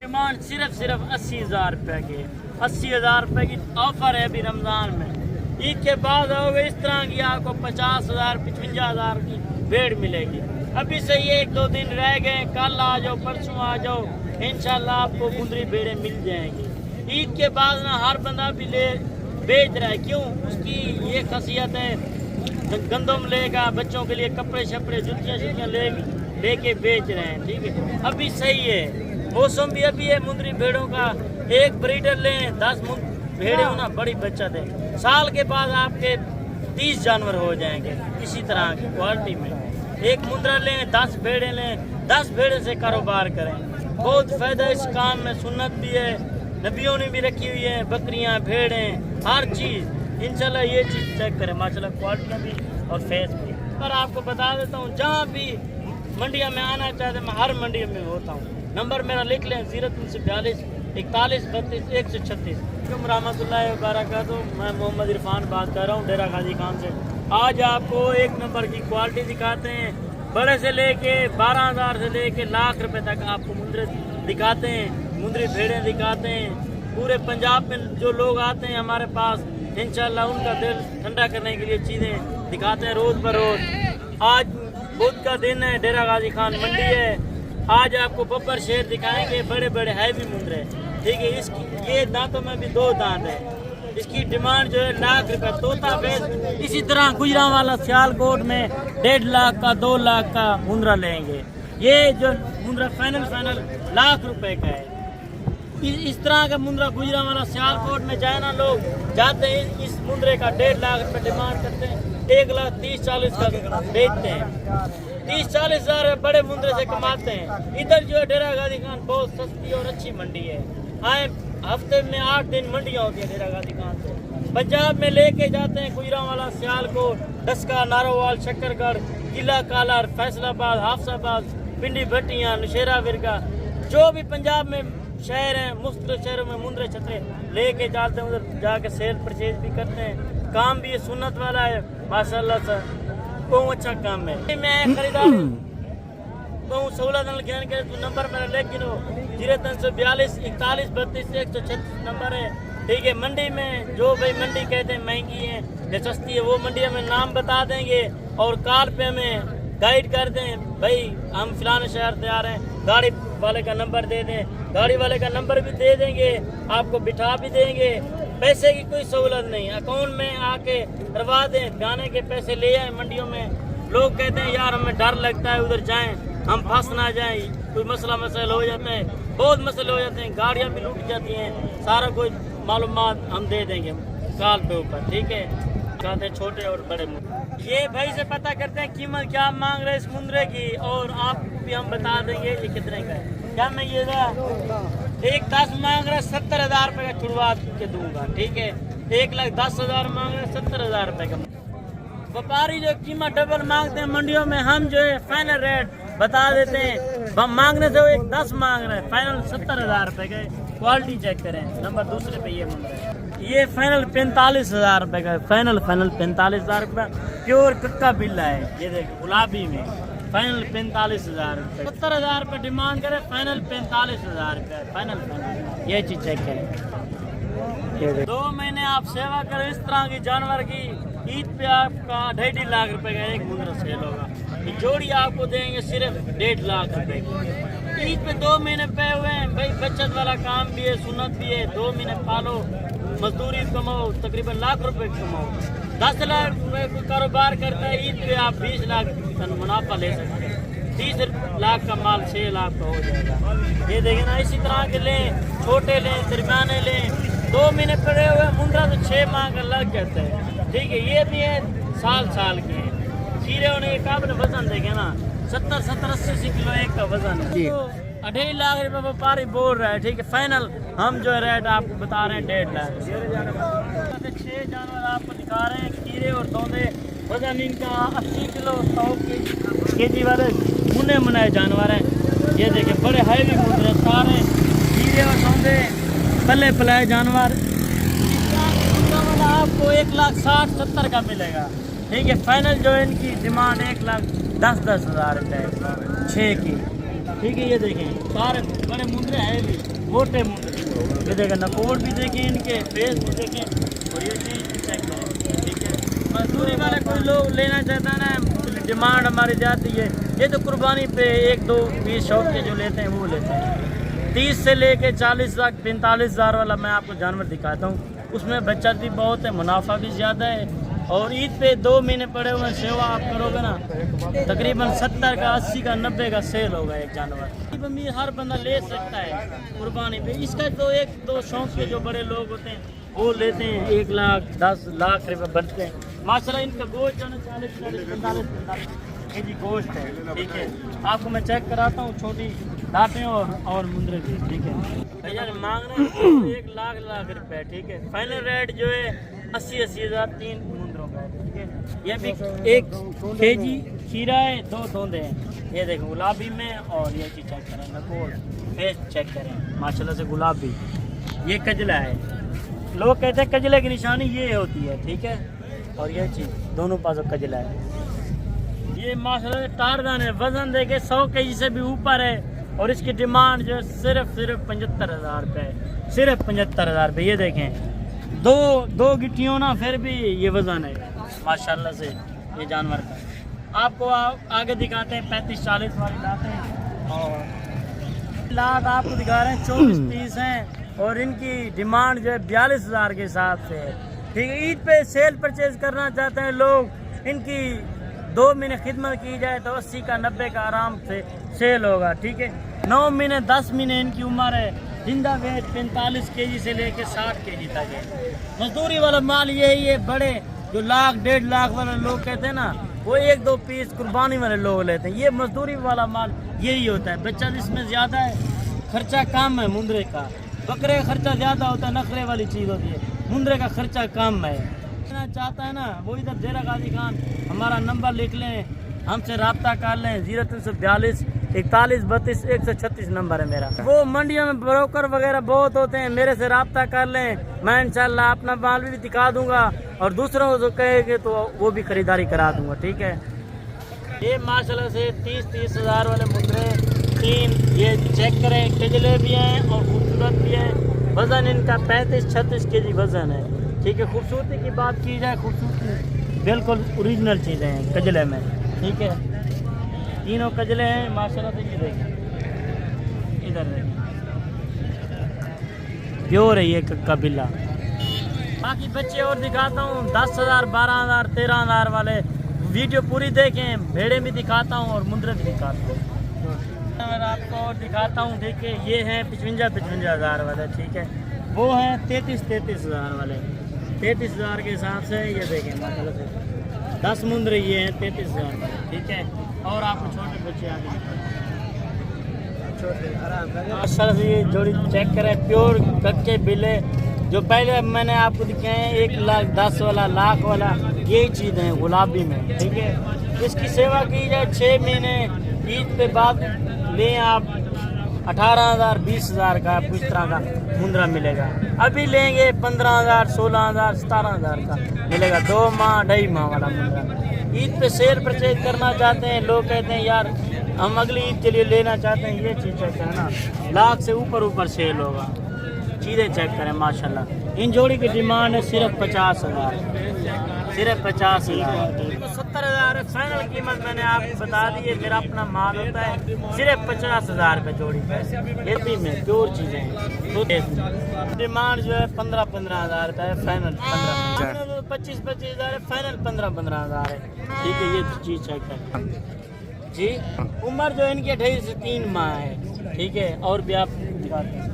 Demand सिर्फ 80,000 रुपए की, 80,000 रुपए की ऑफर है अभी रमजान में। ईद के बाद आओगे इस तरह की आपको 50,000 55,000 की भेड़ मिलेगी। अभी से ये 1-2 दिन रह गए, कल आ जाओ परसों आ जाओ, इंशाल्लाह आपको मुंदरी भेड़ें मिल जाएंगी। ईद के बाद ना हर बंदा भी ले बेच रहा है, क्यों? उसकी ये खासियत है, गंदम लेगा, बच्चों के लिए कपड़े शपड़े जुतियाँ लेके बेच रहे हैं। ठीक है, अभी सही है, मौसम भी अभी है मुंदरी भेड़ों का। एक ब्रीडर लें 10 भेड़े होना बड़ी बचत है। साल के बाद आपके 30 जानवर हो जाएंगे इसी तरह की क्वालिटी में। एक मुंदरा लें 10 भेड़े लें, 10 भेड़े से कारोबार करें, बहुत फायदा इस काम में। सुन्नत भी है, नबियों ने भी रखी हुई है, बकरियां भेड़ें हर चीज़। इंशाल्लाह ये चीज़ चेक करें, माशाल्लाह क्वालिटियाँ भी और फेस भी। पर आपको बता देता हूँ, जहाँ भी मंडिया में आना चाहते मैं हर मंडी में होता हूँ। नंबर मेरा लिख लें 0342 41 32 136। रहमतुल्लाहि व बरकातुहू। मैं मोहम्मद इरफान बात कर रहा हूँ डेरा गाजी खान से। आज आपको एक नंबर की क्वालिटी दिखाते हैं, बड़े से लेके 12,000 से लेके लाख रुपए तक आपको मुंदरे दिखाते हैं, मुंदरी भेड़ें दिखाते हैं। पूरे पंजाब में जो लोग आते हैं हमारे पास, इंशाल्लाह उनका दिल ठंडा करने के लिए चीज़ें दिखाते हैं रोज़ बरोज़। आज बुध का दिन है, डेरा गाजी खान मंडी है। आज आपको बब्बर शेर दिखाएंगे, बड़े बड़े हैवी मुंदरे। ठीक है, इसकी ये दांतों में भी 2 दांत है। इसकी डिमांड जो है लाख रुपए तोता बेच। इसी तरह गुजरांवाला सियालकोट में 1.5 लाख का 2 लाख का मुंदरा लेंगे। ये जो मुंदरा फाइनल लाख रुपए का है। इस तरह का मुंदरा गुजरांवाला सियालकोट में जाए ना, लोग जाते हैं इस मुंदरे का 1.5 लाख रुपए डिमांड करते हैं, 1,30,40 का बेचते हैं। 30-40 हज़ार बड़े मुंदरे से कमाते हैं। इधर जो है डेरा गाजी खान बहुत सस्ती और अच्छी मंडी है। आए हफ्ते में 8 दिन मंडियाँ होती है डेरा गाजी खान से। पंजाब में लेके जाते हैं गुजरांवाला सियालकोट, डस्का, नारोवाल, शक्करगढ़, किला कालर, फैसलाबाद, हाफसाबाद, पिंडी भट्टियाँ, नौशेरा विरगा, जो भी पंजाब में शहर हैं, मुख्तलिफ शहरों में मुंदरे छतरे लेके जाते हैं। उधर जाके सेल परचेज भी करते हैं। काम भी ये सुन्नत वाला है माशाल्लाह से, बहुत अच्छा काम है। मैं खरीदार बहुत सहूलत ज्ञान करे तो नंबर मेरा लिख गिनो 0342 41 32 136 नंबर है। ठीक है, मंडी में जो भाई मंडी कहते हैं महंगी है या सस्ती है, वो मंडी में नाम बता देंगे और कार पे हमें गाइड कर दें, भाई हम फिलाने शहर से आ रहे हैं, गाड़ी वाले का नंबर दे दें, गाड़ी वाले का नंबर भी दे देंगे, आपको बिठा भी देंगे। पैसे की कोई सहूलत नहीं, अकाउंट में आके करवा दें, गाने के पैसे ले आए। मंडियों में लोग कहते हैं यार हमें डर लगता है उधर जाएं, हम फंस ना जाएं, कोई मसला हो जाता है, बहुत मसले हो जाते हैं, गाड़ियां भी लूट जाती हैं। सारा कोई मालूमात हम दे देंगे कॉल पे ऊपर। ठीक है, कहते हैं छोटे और बड़े मुंदरे। ये भाई से पता करते हैं कीमत क्या मांग रहे इस मुंदरे की, और आप भी हम बता देंगे ये कितने का है। क्या मैं ये एक 10 मांग रहा है, 70,000 रुपये का छुड़वा के दूंगा। ठीक है, 1,10,000 मांग रहे हैं, 70,000 रुपये का। व्यापारी जो कीमत डबल मांगते हैं मंडियों में, हम जो है फाइनल रेट बता देते हैं। मांगने से वो 10 मांग रहे हैं, फाइनल 70,000 रुपये का। क्वालिटी चेक करें, नंबर दूसरे पे ये मुंडा है। ये फाइनल 45,000 रुपये का, फाइनल 45,000 रुपये प्योर कक्का बिल्ला है। ये देखो गुलाबी में फाइनल 45,000 रुपये। 70,000 रुपये डिमांड करें, फाइनल 45,000 रुपये फाइनल। ये चीज चेक करें। 2 महीने आप सेवा करें इस तरह की जानवर की, ईद पे आपका 2.5 लाख रुपए का एक मुंदरा सेल होगा। ये जोड़ी आपको देंगे सिर्फ 1.5 लाख रुपए की। ईद पे 2 महीने पे हुए हैं भाई, बचत वाला काम भी है, सुन्नत भी है। 2 महीने पालो, मजदूरी कमाओ, तकरीबन लाख रुपए कमाओ। 10 लाख रुपए को कारोबार करता है, ईद पे आप 20 लाख का मुनाफा ले सकते हैं। 30 लाख का माल 6 लाख का हो जाएगा। ये देखें ना, इसी तरह के लें, छोटे लें, दरमियाने लें। 2 महीने पड़े हुए मुंदरा तो 6 माह का लग जाता है। ठीक है, ये भी है साल के हैं। खीरे होने के काबिल वजन देखे ना, 70-80 किलो एक का वजन है। तो 2.5 लाख रुपये व्यापारी बोल रहा है। ठीक है, फाइनल हम जो है रेट आपको बता रहे हैं 1.5 लाख। 6 जानवर आपको दिखा रहे हैं, खीरे और तोंदे। वजन इनका 80 किलो 100 केजी वाले मुने जानवर हैं। ये देखे बड़े हैवी मुंदरे, सारे खीरे और तोंदे पले पलाए जानवर। आपको 1,60,70 का मिलेगा। ठीक है, फाइनल जो है इनकी डिमांड 1,10,10,000 रुपये 6 की। ٹھیک ہے. یہ دیکھیں سارے بڑے مندرے ہیں بھی موٹے مندرے. یہ دیکھیں نکوڑ بھی دیکھیں ان کے فیس بھی دیکھیں اور یہ چیز چیک کریں. ٹھیک ہے مزدوری والے کوئی لوگ لینا چاہتا ہے نا ڈیمانڈ ہماری جاتی ہے. یہ تو قربانی پہ 1-2-20 شوق کے جو لیتے ہیں وہ لیتے ہیں. 30 سے لے کے 40 تک 45 ہزار والا میں آپ کو جانور دکھاتا ہوں. اس میں بچت بھی بہت ہے منافع بھی زیادہ ہے. اور عید پہ 2 مہینے پڑے ہوئے سیوا آپ کرو گے نا تقریباً 70 کا 80 کا 90 کا سیل ہوگا ایک جانور. ہر بندہ لے سکتا ہے قربانی پہ. اس کا تو 1-2 شوق کے جو بڑے لوگ ہوتے ہیں وہ لیتے ہیں 1 لاکھ 10 لاکھ روپے بنتے ہیں. ماشاءاللہ ان کا گوشت جو ہے 40-45 کے جی گوشت ہے. ٹھیک ہے آپ کو میں چیک کراتا ہوں چھوٹی ڈانٹیں اور مندرے بھی. ٹھیک ہے بھیا مانگ رہے ہیں 1 لاکھ روپے. ٹھیک ہے فائنل ریٹ جو ہے 80 ہزار 3 مندروں کا ہے. ٹھیک ہے یہ بھی 1 kg کھیرا ہے 2 دھوندے ہیں. یہ دیکھیں گلابی میں اور یہ چیز چیک کریں نکوڑ فیس چیک کریں ماشاءاللہ سے گلابی. یہ کجلا ہے. لوگ کہتے ہیں کجلے کی نشانی یہ ہوتی ہے. ٹھیک ہے اور یہ چیز دونوں پاسوں کجلا ہے. یہ ماشاءاللہ ٹارگن ہے. وزن دیکھے 100 kg سے بھی اوپر ہے اور اس کی ڈیمانڈ جو ہے صرف 75,000 روپے ہے. صرف 75,000 روپے. یہ دیکھیں دو گٹھیوں نا پھر بھی یہ وزن ہے ماشاءاللہ سے یہ جانور کا. آپ کو آگے دکھاتے ہیں 35-40 والی لاتے ہیں اور لات آپ کو دکھا رہے ہیں 24 پیس ہیں اور ان کی ڈیمانڈ جو ہے 42,000 کے حساب سے ہے. ٹھیک ہے عید پہ سیل پرچیز کرنا چاہتے ہیں لوگ ان کی 2 مہینے خدمت کی جائے تو 80 کا 90 کا آرام سے سیل ہوگا. ٹھیک ہے 9 مہینے 10 مہینے ان کی عمر ہے. زندہ ویٹ 45 kg سے لے کے 60 kg تک ہے. مزدوری والا مال یہی ہے. بڑے جو لاکھ 1.5 لاکھ والے لوگ کہتے ہیں نا وہ 1-2 پیس قربانی والے لوگ لیتے ہیں. یہ مزدوری والا مال یہی ہوتا ہے. بچت اس میں زیادہ ہے خرچہ کم ہے. مندرے کا بکرے کا خرچہ زیادہ ہوتا ہے نخرے والی چیز ہوتی ہے. مندرے کا خرچہ کم ہے. چاہتا ہے نا وہ ادھر ڈیرہ غازی خان ہمارا نمبر لکھ لیں ہم سے رابطہ کر لیں. 0342 41 32 136 نمبر ہے میرا. وہ منڈیوں میں بروکر وغیرہ بہت ہوتے ہیں میرے سے رابطہ کر لیں. میں انشاءاللہ اپنا مال بھی دکھا دوں گا اور دوسروں کو کہے گے تو وہ بھی خریداری کرا دوں گا. ٹھیک ہے یہ ماشاءاللہ سے 30 ہزار والے مندرے 3 یہ چیک کریں. کجلے بھی ہیں اور خوبصورت بھی ہیں. وزن ان کا 35-36 kg وزن ہے. ٹھیک ہے خوبصورتی کی بات کی جائے خوبصورتی بالکل اوریجنل چیزیں ہیں کجلے میں. ٹھیک ہے تینوں کجلے ہیں ماشاءاللہ سے. یہ دیکھیں ادھر دیکھیں پیور ہے یہ قبیلہ. باقی بچے اور دکھاتا ہوں 10,000 12,000 13,000 والے. ویڈیو پوری دیکھیں. بھیڑے بھی دکھاتا ہوں اور مندرے بھی دکھاتا ہوں. میں آپ کو اور دکھاتا ہوں. دیکھیں یہ ہیں 55 ہزار والے. ٹھیک ہے وہ ہیں 33 ہزار والے. 33 ہزار کے حساب سے یہ دیکھیں ماشاءاللہ سے 10 مندرے یہ ہیں 33 ہزار والے. ٹھیک ہے اور آپ کو چھوٹے بچے آگے ماشاءاللہ سے یہ جوڑی چیک کریں پیور کچے بلے جو پہلے میں نے آپ کو دکھائے ہیں 1 لاکھ 10 والا لاکھ والا یہی چیز ہیں گلابی میں. ٹھیک ہے اس کی سیوا کی جائے 6 مہینے. عید پہ بعد لیں آپ 18,000 20,000 کا آپ کو اس طرح کا مندرا ملے گا. ابھی لیں گے 15,000 16,000 17,000 کا ملے گا. 2 ماہ 2.5 ماہ والا مندرا. عید پہ سیل پرچیز کرنا چاہتے ہیں لوگ کہتے ہیں یار ہم اگلی عید کے لیے لینا چاہتے ہیں. یہ چیز چیک کریں نا لاکھ سے اوپر سیل ہوگا. چیزیں چیک کریں ماشاءاللہ. ان جوڑی کی ڈیمانڈ ہے صرف 50,000. صرف 50,000. 70,000 فائنل قیمت میں نے آپ کو بتا دی ہے. میرا اپنا مال ہوتا ہے صرف 50,000 روپے جوڑی. یہ بھی میں پیور چیزیں ہیں. ڈیمانڈ جو ہے 15,000 روپے ہے فائنل. 25,000 ہے فائنل. 15,000 ہے. ٹھیک ہے یہ چیز چیک کریں. جی عمر جو ان کی 2.5 سے 3 ماہ ہے. ٹھیک ہے اور بھی آپ دکھاتے ہیں.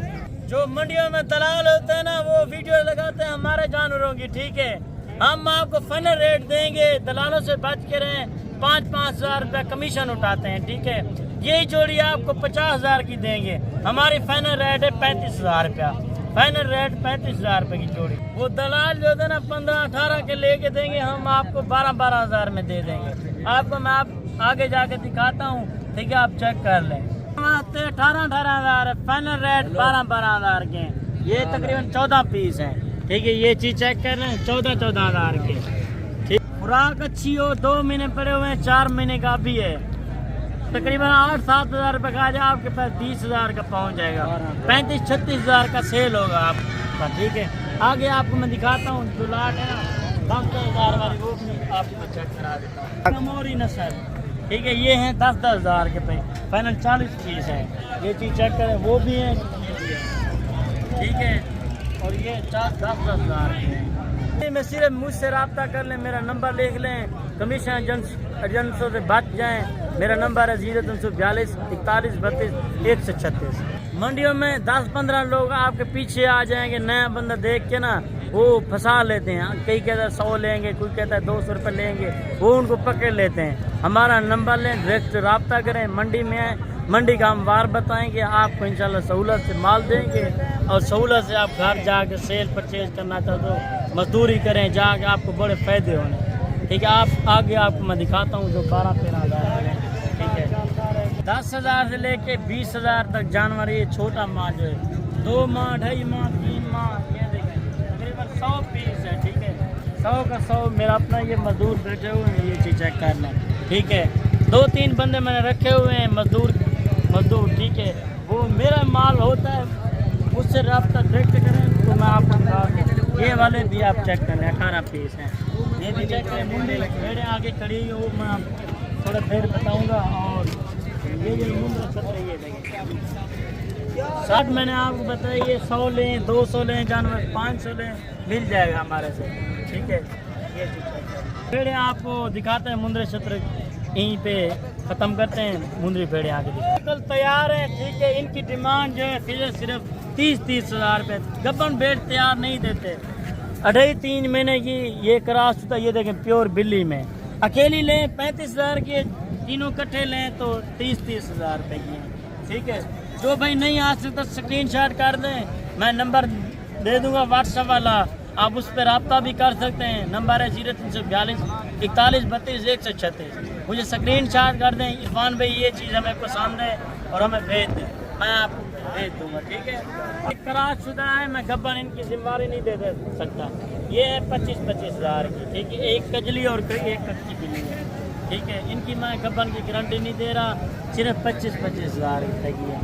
جو منڈیوں میں دلال ہوتے ہیں نا وہ ویڈیو لگاتے ہیں ہمارے جانوروں کی. ٹھیک ہے ہم آپ کو فائنل ریٹ دیں گے. دلالوں سے بچ کے رہیں. 5,000 روپے کمیشن اٹھاتے ہیں. ٹھیک ہے یہی جوڑی آپ کو 50,000 کی دیں گے. ہماری فائنل ریٹ ہے 35,000 روپیہ. فائنل ریٹ 35,000 روپے کی جوڑی. وہ دلال جو ہے نا 15-18 کے لے کے دیں گے. ہم آپ کو 12,000 میں دے دیں گے. آپ کو میں آگے جا کے دکھاتا ہوں. ٹھیک ہے آپ چیک کر لیں. 18,000 فائنل ریٹ 12,000 کے. یہ تقریباً 14 پیس ہیں. ٹھیک ہے یہ چیز چیک کر لیں 14,000 کے. ٹھیک خوراک اچھی ہو 2 مہینے پڑے ہوئے ہیں 4 مہینے کا بھی ہے. तकरीबन 8-7 हज़ार रुपये का आ जाए आपके पास 20 हज़ार का पहुंच जाएगा, 35-36 हज़ार का सेल होगा आपका। ठीक है, आगे आपको मैं दिखाता हूँ जो लाट है ना 10-10 हज़ार वाली, वो भी आपको चेक करा देता हूँ। कमोरी नस्ल, ठीक है, ये हैं 10-10 हज़ार के पे, फाइनल 40 पीस है। ये चीज़ चेक करें, वो भी है, ठीक है, और ये 10-10 हज़ार के हैं। में सिर्फ मुझसे रब्ता कर लें, मेरा नंबर लिख लें, कमीशन एजेंटों से बच जाएं। मेरा नंबर है 0342 41 32 136। मंडियों में 10-15 लोग आपके पीछे आ जाएंगे, नया बंदा देख के ना वो फंसा लेते हैं। कई कहता है 100 लेंगे, कोई कहता है 200 रुपये लेंगे, वो उनको पकड़ लेते हैं। हमारा नंबर लें, डायरेक्ट रब्ता करें, मंडी में आए, मंडी का हम वार बताएंगे, आपको इंशाल्लाह सहूलत से माल देंगे और सहूलत से आप घर जाके सेल परचेज करना चाहते हो, मजदूरी करें जाके, आपको बड़े फ़ायदे होने। ठीक है, आप आगे आपको मैं दिखाता हूँ जो 12-13 हज़ार, ठीक है, 10 हज़ार से लेके 20 हज़ार तक जानवर। ये छोटा माल जो है 2 माह, 2.5 माह, 3 माह, ये देखें तकरीबन 100 पीस है। ठीक है, 100 का 100 मेरा अपना ये मजदूर बैठे हुए हैं, ये चीज़ चेक करना। ठीक है, 2-3 बंदे मैंने रखे हुए हैं मजदूर, ठीक है, वो मेरा माल होता है, उससे रब्ता डायरेक्ट करें तो मैं आपको बता दूँ। ये वाले भी आप चेक कर लें, 18 पीस हैं, ये भी चेक करें। मुंडी भेड़ें आगे खड़ी हुई, वो मैं आपको थोड़ा देर बताऊँगा। और ये जो मुंडी चल रही है देखिए 60 मैंने आपको बताया, ये 100 लें, 200 लें जानवर, 500 लें, मिल जाएगा हमारे से। ठीक है, ये भेड़ें आपको दिखाते हैं, मुंद्रे छत्र यहीं पे ख़त्म करते हैं, मुंद्री भेड़ें आगे दिखाते कल तैयार हैं। ठीक है, इनकी डिमांड जो है सिर्फ 30-30 हज़ार रुपये। गब्बन भेड़ तैयार नहीं देते, 2.5-3 महीने की ये क्रॉस होता है। ये देखें प्योर बिल्ली में, अकेली लें 35 हज़ार की, तीनों इकट्ठे लें तो 30-30 हज़ार रुपये की हैं। ठीक है, जो भाई नहीं आ सकता स्क्रीनशॉट कर दें, मैं नंबर दे दूंगा व्हाट्सएप वाला, आप उस पर रब्ता भी कर सकते हैं। नंबर है 0342 41 32 136। मुझे स्क्रीनशॉट कर दें, इरफान भाई ये चीज़ हमें पसंद है और हमें भेज दें, मैं आपको भेज दूंगा। ठीक है, एक क्रॉस शुदा है, मैं गब्बन इनकी जिम्मेदारी नहीं दे सकता। ये है 25-25 हज़ार की। ठीक है, एक कजली और एक कच्ची बिल्ली है। ठीक है, इनकी मैं गब्बन की गारंटी नहीं दे रहा, सिर्फ 25-25 हज़ार रुपये की है।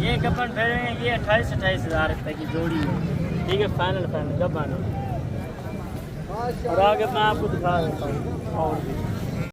ये गब्बन भेजेंगे, ये 28-28 हज़ार रुपये की जोड़ी है। ठीक है, फाइनल गब्बन। और आगे मैं आपको दिखा देता हूँ और भी।